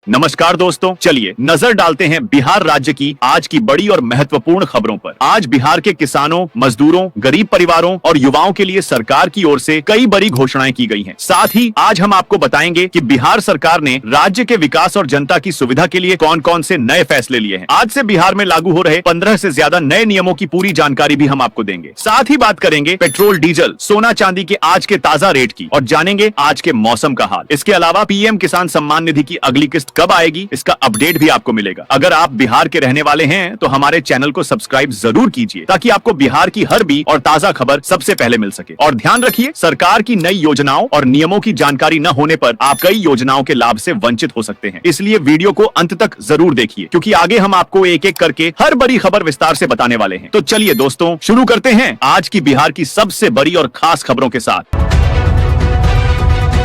नमस्कार दोस्तों, चलिए नजर डालते हैं बिहार राज्य की आज की बड़ी और महत्वपूर्ण खबरों पर। आज बिहार के किसानों, मजदूरों, गरीब परिवारों और युवाओं के लिए सरकार की ओर से कई बड़ी घोषणाएं की गई हैं। साथ ही आज हम आपको बताएंगे कि बिहार सरकार ने राज्य के विकास और जनता की सुविधा के लिए कौन कौन से नए फैसले लिए हैं। आज से बिहार में लागू हो रहे 15 से ज्यादा नए नियमों की पूरी जानकारी भी हम आपको देंगे। साथ ही बात करेंगे पेट्रोल, डीजल, सोना चांदी के आज के ताजा रेट की और जानेंगे आज के मौसम का हाल। इसके अलावा पीएम किसान सम्मान निधि की अगली किस्त कब आएगी, इसका अपडेट भी आपको मिलेगा। अगर आप बिहार के रहने वाले हैं तो हमारे चैनल को सब्सक्राइब जरूर कीजिए ताकि आपको बिहार की हर बड़ी और ताजा खबर सबसे पहले मिल सके। और ध्यान रखिए, सरकार की नई योजनाओं और नियमों की जानकारी न होने पर आप कई योजनाओं के लाभ से वंचित हो सकते हैं। इसलिए वीडियो को अंत तक जरूर देखिए, क्योंकि आगे हम आपको एक एक करके हर बड़ी खबर विस्तार से बताने वाले हैं। तो चलिए दोस्तों, शुरू करते हैं आज की बिहार की सबसे बड़ी और खास खबरों के साथ।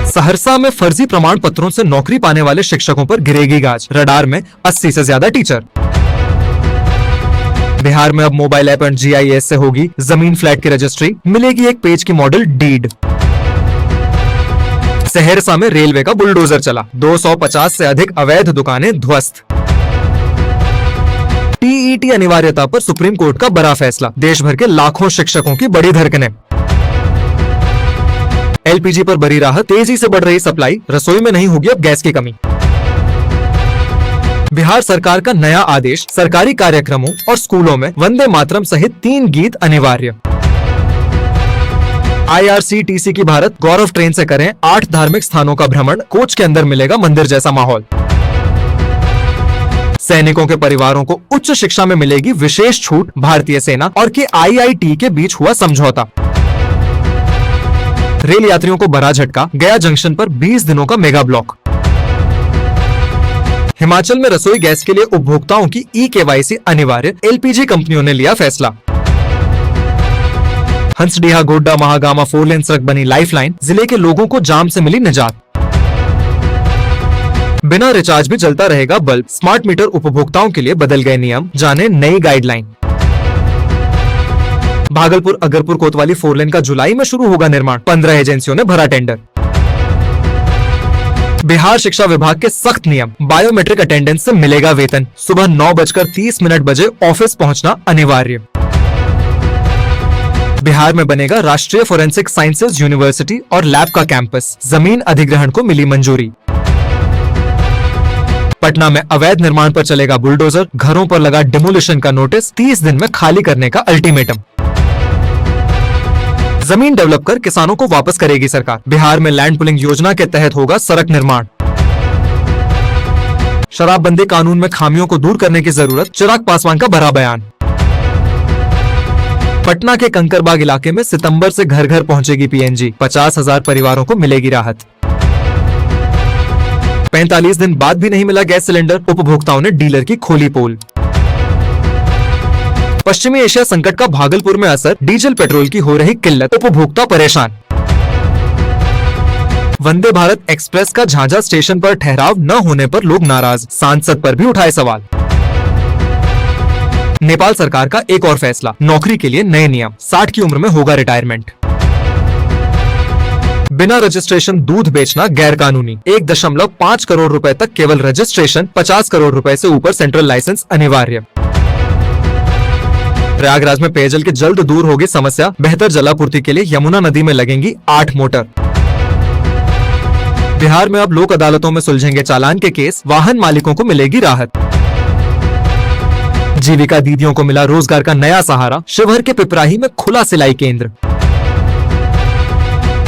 सहरसा में फर्जी प्रमाण पत्रों से नौकरी पाने वाले शिक्षकों पर गिरेगी गाज, रडार में 80 से ज्यादा टीचर। बिहार में अब मोबाइल ऐप एंड GIS से होगी जमीन फ्लैट की रजिस्ट्री, मिलेगी एक पेज की मॉडल डीड। सहरसा में रेलवे का बुलडोजर चला, 250 से अधिक अवैध दुकानें ध्वस्त। TET अनिवार्यता पर सुप्रीम कोर्ट का बड़ा फैसला, देश भर के लाखों शिक्षकों की बड़ी धड़कनें। LPG पर बड़ी राहत, तेजी से बढ़ रही सप्लाई, रसोई में नहीं होगी अब गैस की कमी। बिहार सरकार का नया आदेश, सरकारी कार्यक्रमों और स्कूलों में वंदे मातरम सहित 3 गीत अनिवार्य। IRCTC की भारत गौरव ट्रेन से करें 8 धार्मिक स्थानों का भ्रमण, कोच के अंदर मिलेगा मंदिर जैसा माहौल। सैनिकों के परिवारों को उच्च शिक्षा में मिलेगी विशेष छूट, भारतीय सेना और IIT के बीच हुआ समझौता। रेल यात्रियों को बड़ा झटका, गया जंक्शन पर 20 दिनों का मेगा ब्लॉक। हिमाचल में रसोई गैस के लिए उपभोक्ताओं की eKYC अनिवार्य, LPG कंपनियों ने लिया फैसला। हंसडीहा गोड्डा महागामा 4 लेन सड़क बनी लाइफलाइन, जिले के लोगों को जाम से मिली निजात। बिना रिचार्ज भी चलता रहेगा बल्ब, स्मार्ट मीटर उपभोक्ताओं के लिए बदल गए नियम, जाने नई गाइडलाइन। भागलपुर अगरपुर कोतवाली 4 लेन का जुलाई में शुरू होगा निर्माण, 15 एजेंसियों ने भरा टेंडर। बिहार शिक्षा विभाग के सख्त नियम, बायोमेट्रिक अटेंडेंस से मिलेगा वेतन, सुबह 9:30 बजे ऑफिस पहुंचना अनिवार्य। बिहार में बनेगा राष्ट्रीय फोरेंसिक साइंसेज यूनिवर्सिटी और लैब का कैंपस, जमीन अधिग्रहण को मिली मंजूरी। पटना में अवैध निर्माण पर चलेगा बुलडोजर, घरों पर लगा डिमोलिशन का नोटिस, 30 दिन में खाली करने का अल्टीमेटम। जमीन डेवलप कर किसानों को वापस करेगी सरकार, बिहार में लैंड पुलिंग योजना के तहत होगा सड़क निर्माण। शराबबंदी कानून में खामियों को दूर करने की जरूरत, चिराग पासवान का बड़ा बयान। पटना के कंकरबाग इलाके में सितंबर से घर घर पहुंचेगी PNG, 50,000 परिवारों को मिलेगी राहत। 45 दिन बाद भी नहीं मिला गैस सिलेंडर, उपभोक्ताओं ने डीलर की खोली पोल। पश्चिमी एशिया संकट का भागलपुर में असर, डीजल पेट्रोल की हो रही किल्लत, उपभोक्ता परेशान। वंदे भारत एक्सप्रेस का झांझा स्टेशन पर ठहराव न होने पर लोग नाराज, सांसद पर भी उठाए सवाल। नेपाल सरकार का एक और फैसला, नौकरी के लिए नए नियम, 60 की उम्र में होगा रिटायरमेंट। बिना रजिस्ट्रेशन दूध बेचना गैर कानूनी, 1.5 करोड़ रुपए तक केवल रजिस्ट्रेशन, 50 करोड़ रुपए से ऊपर सेंट्रल लाइसेंस अनिवार्य। प्रयागराज में पेयजल की जल्द दूर होगी समस्या, बेहतर जलापूर्ति के लिए यमुना नदी में लगेंगी 8 मोटर। बिहार में अब लोक अदालतों में सुलझेंगे चालान के केस, वाहन मालिकों को मिलेगी राहत। जीविका दीदियों को मिला रोजगार का नया सहारा, शिवहर के पिपराही में खुला सिलाई केंद्र।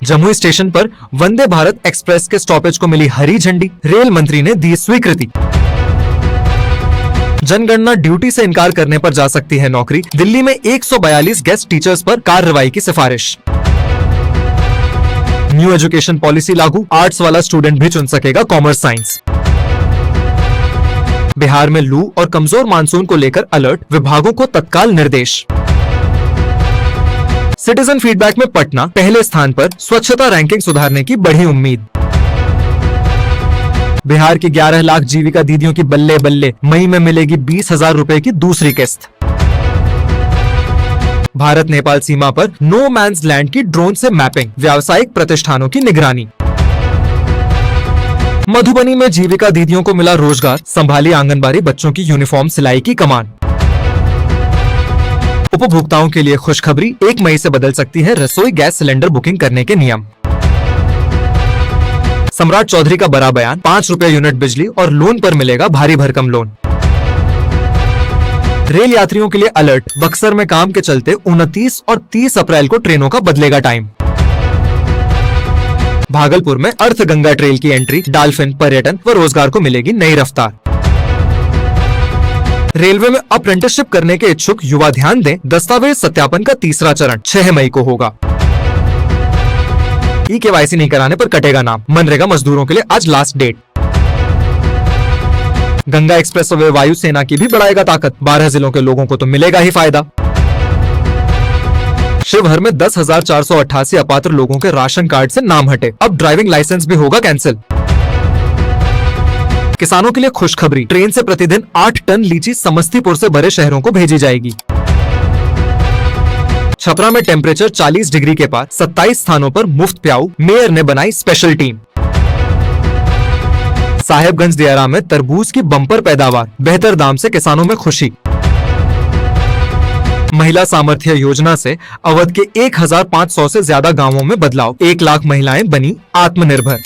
जमुई स्टेशन पर वंदे भारत एक्सप्रेस के स्टॉपेज को मिली हरी झंडी, रेल मंत्री ने दी स्वीकृति। जनगणना ड्यूटी से इनकार करने पर जा सकती है नौकरी, दिल्ली में 142 गेस्ट टीचर्स पर कार्रवाई की सिफारिश। न्यू एजुकेशन पॉलिसी लागू, आर्ट्स वाला स्टूडेंट भी चुन सकेगा कॉमर्स साइंस। बिहार में लू और कमजोर मानसून को लेकर अलर्ट, विभागों को तत्काल निर्देश। सिटीजन फीडबैक में पटना पहले स्थान पर, स्वच्छता रैंकिंग सुधारने की बढ़ी उम्मीद। बिहार की 11 लाख जीविका दीदियों की बल्ले बल्ले, मई में मिलेगी 20,000 रुपए की दूसरी किस्त। भारत नेपाल सीमा पर नो मैन्स लैंड की ड्रोन से मैपिंग, व्यावसायिक प्रतिष्ठानों की निगरानी। मधुबनी में जीविका दीदियों को मिला रोजगार, संभाली आंगनबाड़ी बच्चों की यूनिफॉर्म सिलाई की कमान। उपभोक्ताओं के लिए खुशखबरी, 1 मई से बदल सकती है रसोई गैस सिलेंडर बुकिंग करने के नियम। सम्राट चौधरी का बड़ा बयान, 5 रुपए यूनिट बिजली और लोन पर मिलेगा भारी भरकम लोन। रेल यात्रियों के लिए अलर्ट, बक्सर में काम के चलते 29 और 30 अप्रैल को ट्रेनों का बदलेगा टाइम। भागलपुर में अर्थ गंगा ट्रेल की एंट्री, डॉल्फिन, पर्यटन व रोजगार को मिलेगी नई रफ्तार। रेलवे में अप्रेंटिसशिप करने के इच्छुक युवा ध्यान दें, दस्तावेज सत्यापन का तीसरा चरण 6 मई को होगा। KYC नहीं कराने पर कटेगा नाम, मनरेगा मजदूरों के लिए आज लास्ट डेट। गंगा एक्सप्रेसवे वायुसेना की भी बढ़ाएगा ताकत, 12 जिलों के लोगों को तो मिलेगा ही फायदा। शिवहर में 10,488 अपात्र लोगों के राशन कार्ड से नाम हटे, अब ड्राइविंग लाइसेंस भी होगा कैंसिल। किसानों के लिए खुशखबरी, ट्रेन से प्रतिदिन 8 टन लीची समस्तीपुर से बड़े शहरों को भेजी जाएगी। छपरा में टेम्परेचर 40 डिग्री के पार, 27 स्थानों पर मुफ्त प्याऊ, मेयर ने बनाई स्पेशल टीम। साहेबगंज दियारा में तरबूज की बम्पर पैदावार, बेहतर दाम से किसानों में खुशी। महिला सामर्थ्य योजना से अवध के 1500 से ज्यादा गांवों में बदलाव, 1 लाख महिलाएं बनी आत्मनिर्भर।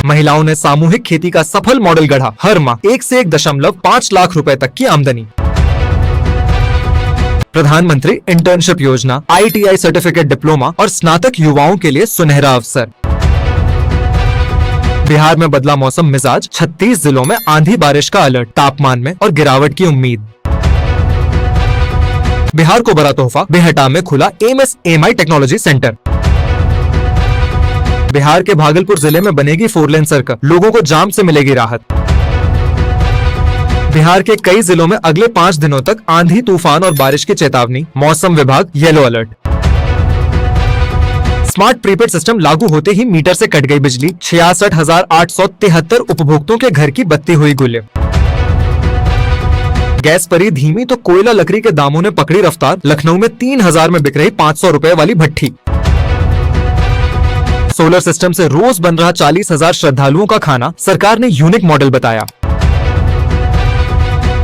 महिलाओं ने सामूहिक खेती का सफल मॉडल गढ़ा, हर माह 1 से 1.5 लाख रुपए तक की आमदनी। प्रधानमंत्री इंटर्नशिप योजना, ITI सर्टिफिकेट, डिप्लोमा और स्नातक युवाओं के लिए सुनहरा अवसर। बिहार में बदला मौसम मिजाज, 36 जिलों में आंधी बारिश का अलर्ट, तापमान में और गिरावट की उम्मीद। बिहार को बड़ा तोहफा, बेहटा में खुला AMS टेक्नोलॉजी सेंटर। बिहार के भागलपुर जिले में बनेगी 4 लेन सड़क, लोगों को जाम से मिलेगी राहत। बिहार के कई जिलों में अगले 5 दिनों तक आंधी, तूफान और बारिश की चेतावनी, मौसम विभाग yellow alert. Smart prepaid system लागू होते ही मीटर से कट गई बिजली, 66,873 उपभोक्ताओं के घर की बत्ती हुई गुल। गैस परी धीमी तो कोयला लकड़ी के दामों ने पकड़ी रफ्तार, लखनऊ में 3000 में बिक रही 500 रुपए वाली भट्ठी। सोलर सिस्टम से रोज बन रहा 40,000 श्रद्धालुओं का खाना, सरकार ने यूनिक मॉडल बताया।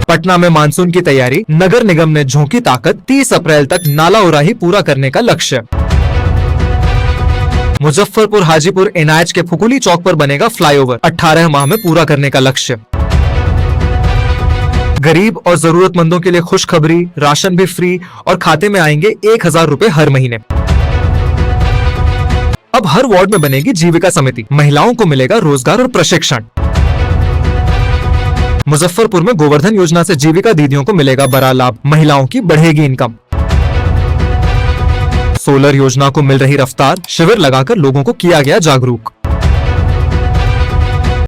पटना में मानसून की तैयारी, नगर निगम ने झोंकी ताकत, 30 अप्रैल तक नाला उराही पूरा करने का लक्ष्य। मुजफ्फरपुर हाजीपुर NH के फुकुली चौक पर बनेगा फ्लाईओवर, 18 माह में पूरा करने का लक्ष्य। गरीब और जरूरतमंदों के लिए खुशखबरी, राशन भी फ्री और खाते में आएंगे 1000 रुपए हर महीने। अब हर वार्ड में बनेगी जीविका समिति, महिलाओं को मिलेगा रोजगार और प्रशिक्षण। मुजफ्फरपुर में गोवर्धन योजना से जीविका दीदियों को मिलेगा बड़ा लाभ, महिलाओं की बढ़ेगी इनकम। सोलर योजना को मिल रही रफ्तार, शिविर लगाकर लोगों को किया गया जागरूक।